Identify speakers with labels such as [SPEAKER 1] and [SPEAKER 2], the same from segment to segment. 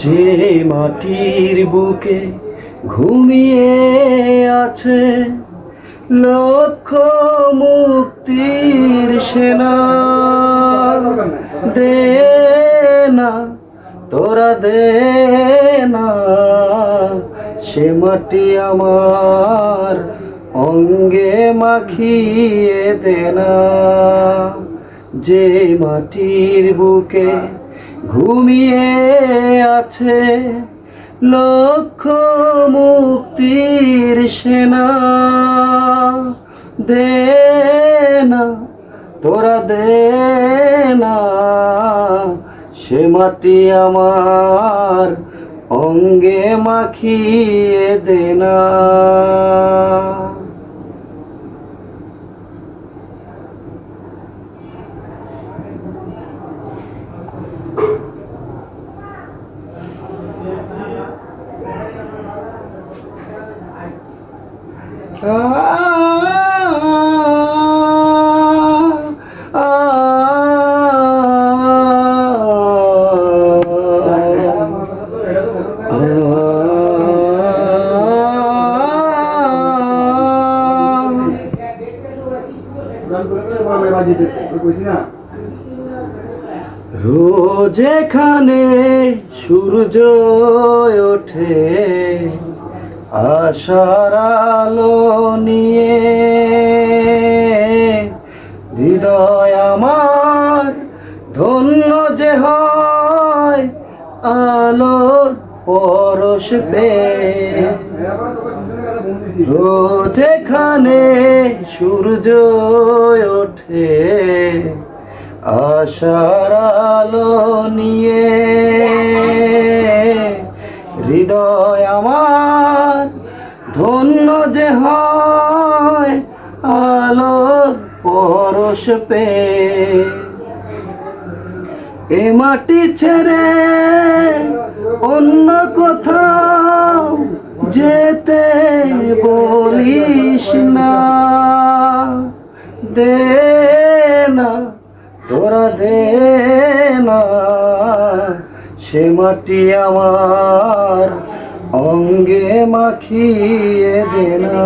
[SPEAKER 1] যে মাটির বুকে ঘুমিয়ে আছে লক্ষ মুক্তির সেনা, দে না তোরা দে না সে মাটি আমার অঙ্গে মাখিয়ে দে না। যে মাটির বুকে ঘুমিয়ে আছে লক্ষ মুক্তির সেনা, দে না তোরা দে না সে মাটি আমার অঙ্গে মাখিয়ে দে না। রোজ এখানে সূর্য ওঠে আশার আলো নিয়ে, হৃদয় আমার ধন্য যে হয় আলোর পরশ পেয়ে। রোজ এখানে সূর্য ওঠে আশার আলো নিয়ে, হৃদয় আমার ধন্য যে হয় আলোর পরশ পেয়ে। এ মাটি ছেড়ে অন্য কোথাও যেতে বলিস না, দে না তোরা দে না সে মাটি আমার অঙ্গে মাখিয়ে দে না।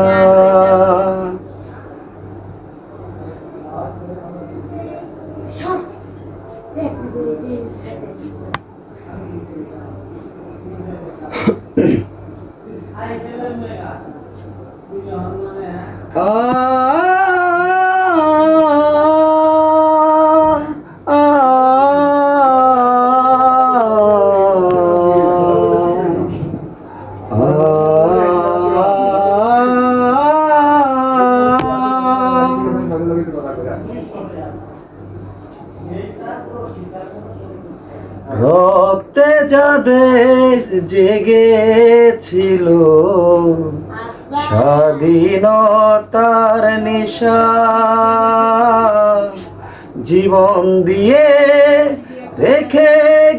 [SPEAKER 1] রক্তে যাদের জেগেছিল স্বাধীনতার নেশা, জীবন দিয়ে রেখে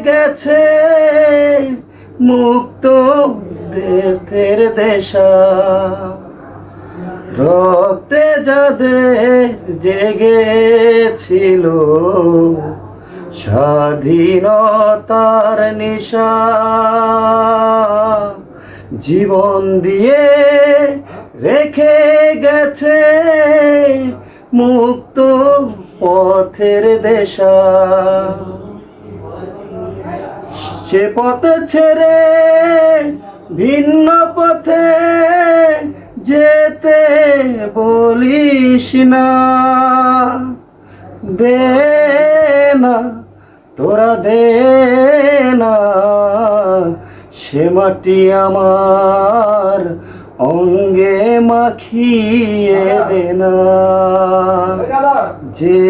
[SPEAKER 1] গেছে মুক্ত দেশের দেশা। রক্তে যাদের জেগেছিল স্বাধীনতার নেশা, জীবন দিয়ে রেখে গেছে মুক্ত পথের দেশা। সে পথ ছেড়ে ভিন্ন পথে যেতে বলিস না, দে না তোরা দে না সে মাটি আমার অঙ্গে মাখিয়ে দে না। যে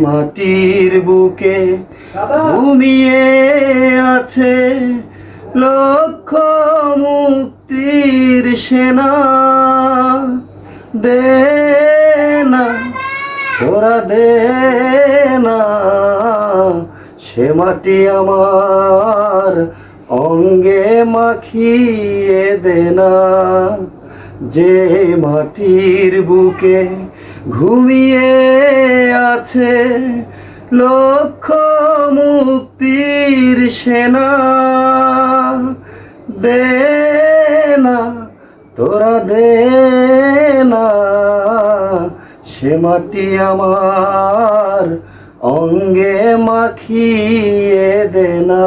[SPEAKER 1] মাটির বুকে ঘুমিয়ে আছে লক্ষ মুক্তির সেনা, দে না তোরা দে না সে মাটি আমার অঙ্গে মাখিয়ে দে না। যে মাটির বুকে ঘুমিয়ে আছে লক্ষ মুক্তির সেনা। দে না তোরা দে না, সে মাটি আমার অঙ্গে মাখিয়ে দে না।